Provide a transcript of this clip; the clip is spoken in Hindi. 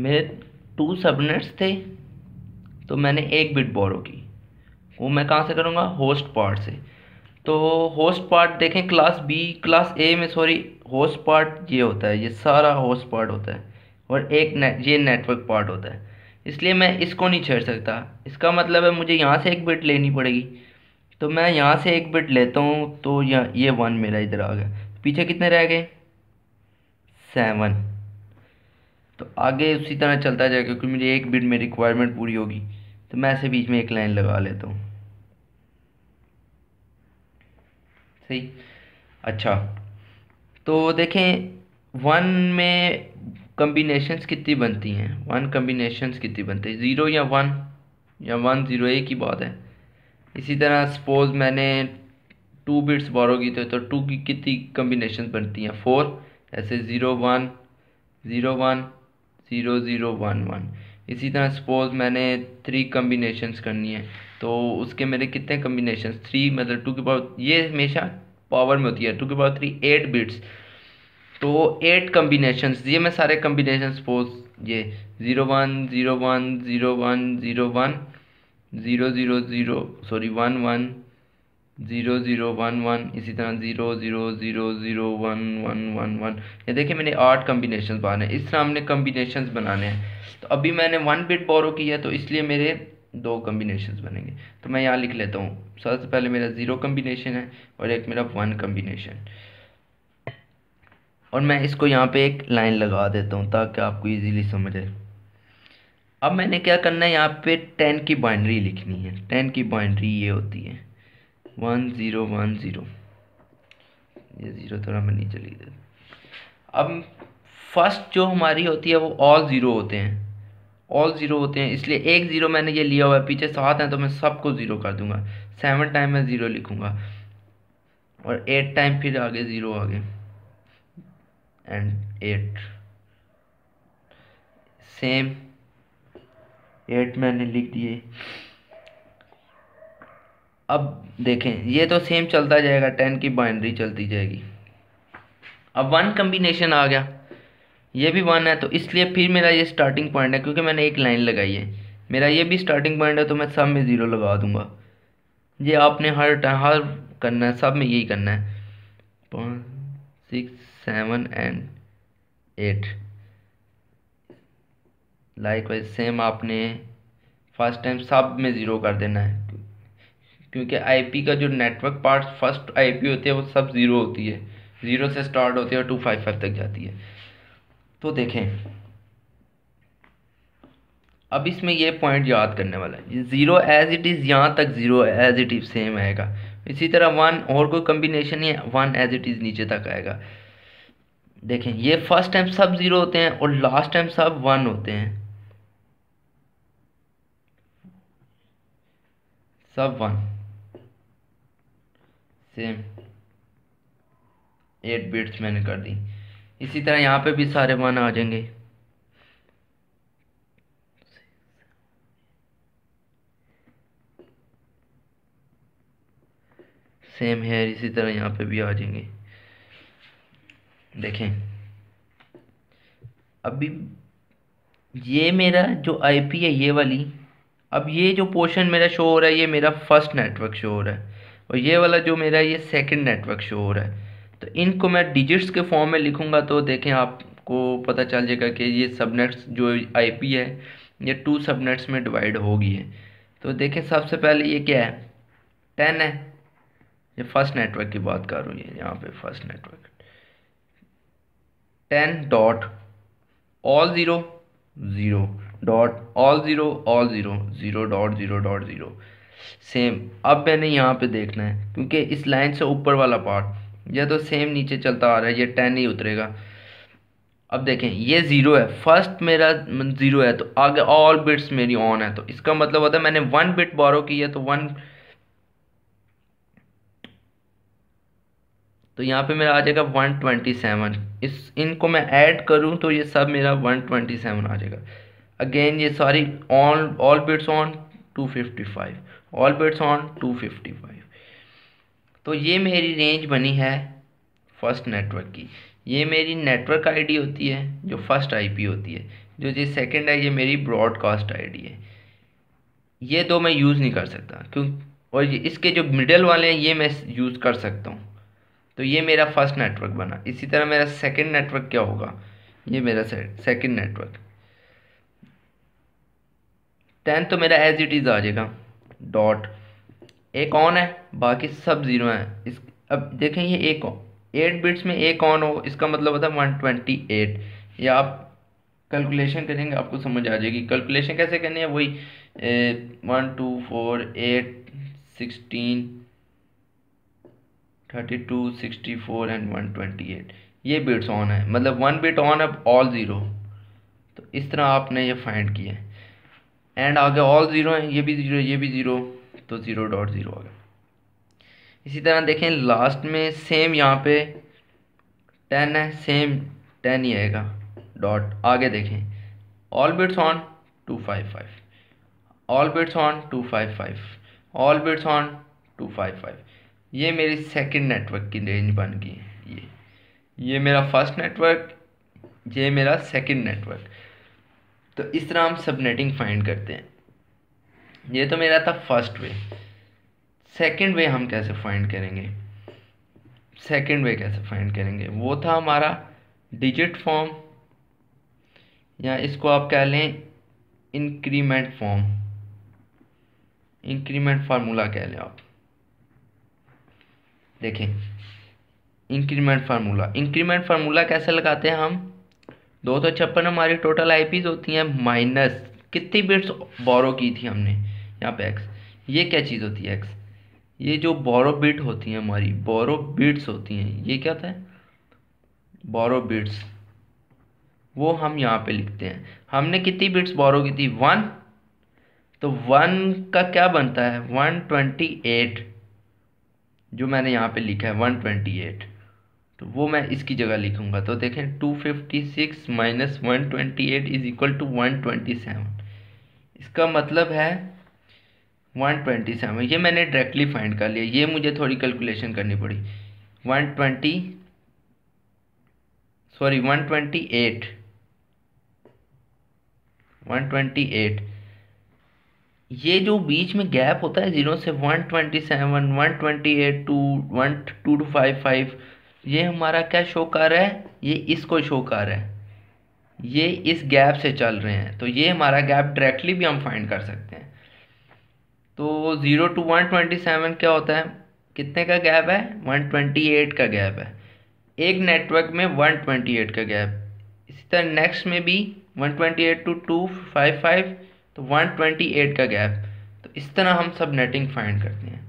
मेरे 2 सबनेट्स थे, तो मैंने 1 बिट बोरो की। वो मैं कहाँ से करूँगा? होस्ट पार्ट से। तो होस्ट पार्ट देखें, क्लास ए में सॉरी, होस्ट पार्ट ये होता है, ये सारा होस्ट पार्ट होता है, और ये नेटवर्क पार्ट होता है। इसलिए मैं इसको नहीं छेड़ सकता। इसका मतलब है मुझे यहाँ से 1 बिट लेनी पड़ेगी। तो मैं यहाँ से 1 बिट लेता हूँ, तो ये 1 मेरा इधर आ गया। पीछे कितने रह गए? 7। तो आगे उसी तरह चलता जाएगा, क्योंकि मुझे 1 बिट में रिक्वायरमेंट पूरी होगी। तो मैं ऐसे बीच में एक लाइन लगा लेता हूँ। सही। अच्छा, तो देखें 1 में कम्बिनेशंस कितनी बनती हैं? 1 कम्बिनेशंस कितनी बनती है? 0 या 1, या 1 0, एक ही बात है। इसी तरह सपोज मैंने 2 बिट्स बोरो की, तो 2 की कितनी कम्बिनेशंस बनती हैं? 4। ऐसे 0 1 0 1 0 0 1 1। इसी तरह सपोज मैंने 3 कम्बिनेशंस करनी है, तो उसके मेरे कितने कम्बिनेशंस? 3, मतलब 2 की पावर, ये हमेशा पावर में होती है, 2 की पावर 3 8 बिट्स। तो 8 कम्बिनेशंस, ये मैं सारे कम्बिनेशन सपोज ये 0 1 0 1 0 1 0 1 0 0 0 सॉरी 1 1 0 0 1 1, इसी तरह 0 0 0 0 1 1 1 1। ये देखिए मैंने 8 कम्बिनेशंस बनाने हैं। इस तरह हमने कम्बिनेशंस बनाने हैं। तो अभी मैंने 1 बिट बोरो किया, तो इसलिए मेरे 2 कम्बिनेशंस बनेंगे। तो मैं यहाँ लिख लेता हूँ, सबसे पहले मेरा 0 कम्बिनेशन है और एक मेरा 1 कम्बिनेशन। और मैं इसको यहाँ पे एक लाइन लगा देता हूँ ताकि आपको इजीली समझ आए। अब मैंने क्या करना है, यहाँ पे 10 की बाइनरी लिखनी है। 10 की बाइनरी ये होती है 1 0 1 0। ये 0 थोड़ा मैं नीचे लिख देता। अब फर्स्ट जो हमारी होती है वो ऑल 0 होते हैं। ऑल 0 होते हैं, इसलिए 1 0 मैंने ये लिया हुआ है, पीछे 7 है तो मैं सबको 0 कर दूंगा। 7 टाइम मैं 0 लिखूंगा, और 8 टाइम फिर आगे 0 आगे, एंड 8 सेम 8 मैंने लिख दिए। अब देखें ये तो सेम चलता जाएगा, 10 की बाइनरी चलती जाएगी। अब 1 कम्बिनेशन आ गया, ये भी 1 है, तो इसलिए फिर मेरा ये स्टार्टिंग पॉइंट है, क्योंकि मैंने एक लाइन लगाई है। मेरा ये भी स्टार्टिंग पॉइंट है, तो मैं सब में 0 लगा दूंगा। ये आपने हर करना है, सब में यही करना है। 5 6 7 एंड 8 लाइकवाइज सेम आपने फर्स्ट टाइम सब में 0 कर देना है, क्योंकि आईपी का जो नेटवर्क पार्ट फर्स्ट आईपी होती है वो सब 0 होती है। 0 से स्टार्ट होती है और 255 तक जाती है। तो देखें अब इसमें ये पॉइंट याद करने वाला है, 0 एज इट इज़, यहाँ तक 0 एज इट इज़ सेम आएगा। इसी तरह 1 और कोई कम्बिनेशन नहीं है, 1 एज इट इज़ नीचे तक आएगा। देखें ये फर्स्ट टाइम सब 0 होते हैं और लास्ट टाइम सब 1 होते हैं, सब 1 सेम। 8 बिट्स मैंने कर दी। इसी तरह यहाँ पे भी सारे 1 आ जाएंगे। सेम है, इसी तरह यहाँ पे भी आ जाएंगे। देखें अभी ये मेरा जो आईपी है ये वाली, अब ये जो पोर्शन मेरा शो हो रहा है ये मेरा फर्स्ट नेटवर्क शो हो रहा है, और ये वाला जो मेरा ये सेकंड नेटवर्क शो हो रहा है। तो इनको मैं डिजिट्स के फॉर्म में लिखूंगा, तो देखें आपको पता चल जाएगा कि ये सबनेट्स जो आईपी है ये 2 सबनेट्स में डिवाइड हो गई है। तो देखें सबसे पहले ये क्या है, 10 है। ये फर्स्ट नेटवर्क की बात कर रहा हूँ, ये यहाँ पे first network 10 dot all 0 0 dot all 0 all 0 0 dot 0 dot 0 same. अब मैंने यहाँ पे देखना है, क्योंकि इस लाइन से ऊपर वाला पार्ट यह तो सेम नीचे चलता आ रहा है, ये 10 ही उतरेगा। अब देखें ये 0 है, फर्स्ट मेरा 0 है, तो आगे ऑल बिट्स मेरी ऑन है, तो इसका मतलब होता है मैंने 1 बिट बोरो की है, तो 1, तो यहाँ पे मेरा आ जाएगा 127। इनको मैं ऐड करूँ तो ये सब मेरा 127 आ जाएगा। अगेन ये सारी all beads on 255, all beads on 255। तो ये मेरी रेंज बनी है फर्स्ट नेटवर्क की। ये मेरी नेटवर्क आईडी होती है जो फर्स्ट आईपी होती है। जो ये सेकंड है ये मेरी ब्रॉडकास्ट आईडी है। ये दो मैं यूज़ नहीं कर सकता क्यों, और ये इसके जो मिडल वाले हैं ये मैं यूज़ कर सकता हूँ। तो ये मेरा फर्स्ट नेटवर्क बना। इसी तरह मेरा सेकंड नेटवर्क क्या होगा, ये मेरा सेकंड नेटवर्क 10 तो मेरा एज इट इज़ आ जाएगा डॉट, एक ऑन है बाकी सब ज़ीरो है। इस अब देखें ये एक 8 बिट्स में एक ऑन हो इसका मतलब होता है 128। या आप कैलकुलेशन करेंगे आपको समझ आ जाएगी। कैलकुलेशन कैसे करनी है, वही 1 2 4 8 16 32 64 एंड 128 ये बिट्स ऑन है, मतलब 1 बिट ऑन है ऑल ज़ीरो। तो इस तरह आपने ये फाइंड किया है। एंड आगे ऑल ज़ीरो है, ये भी ज़ीरो ये भी ज़ीरो, तो 0.0 आ गया। इसी तरह देखें लास्ट में सेम यहाँ पे 10 है, सेम 10 ही आएगा डॉट। आगे देखें all beads on 255, all beads on 255, all beads on 255। ये मेरी सेकंड नेटवर्क की रेंज बन गई है। ये मेरा फर्स्ट नेटवर्क, ये मेरा सेकंड नेटवर्क। तो इस तरह हम सबनेटिंग फाइंड करते हैं। ये तो मेरा था फर्स्ट वे। सेकंड वे हम कैसे फाइंड करेंगे, सेकंड वे कैसे फाइंड करेंगे, वो था हमारा डिजिट फॉर्म, या इसको आप कह लें इंक्रीमेंट फॉर्म, इंक्रीमेंट फार्मूला कह लें आप। देखें इंक्रीमेंट फार्मूला, इंक्रीमेंट फार्मूला कैसे लगाते हैं हम, 256 हमारी टोटल आईपीज होती हैं माइनस कितनी बिट्स बोरो की थी हमने यहाँ पे एक्स। ये क्या चीज़ होती है एक्स, ये जो बोरो बिट होती हैं हमारी, बोरो बिट्स होती हैं, ये क्या होता है बोरो बिट्स, वो हम यहाँ पे लिखते हैं। हमने कितनी बिट्स बोरो की थी 1, तो 1 का क्या बनता है 128, जो मैंने यहाँ पे लिखा है 128, तो वो मैं इसकी जगह लिखूंगा। तो देखें 256 माइनस 128 इज इक्वल टू 127। इसका मतलब है 127। ये मैंने डायरेक्टली फाइंड कर लिया, ये मुझे थोड़ी कैलकुलेशन करनी पड़ी। 128 128। ये जो बीच में गैप होता है 0 से 127 128 टू 12255, ये हमारा क्या शो कर रहा है, ये इसको शो कर रहा है, ये इस गैप से चल रहे हैं। तो ये हमारा गैप डायरेक्टली भी हम फाइंड कर सकते हैं। तो 0 to 127 क्या होता है, कितने का गैप है 128 का गैप है, एक नेटवर्क में 128 का गैप। इसी तरह नेक्स्ट में भी 128 to 255, तो 128 का गैप। तो इस तरह हम सब नेटिंग फाइंड करते हैं।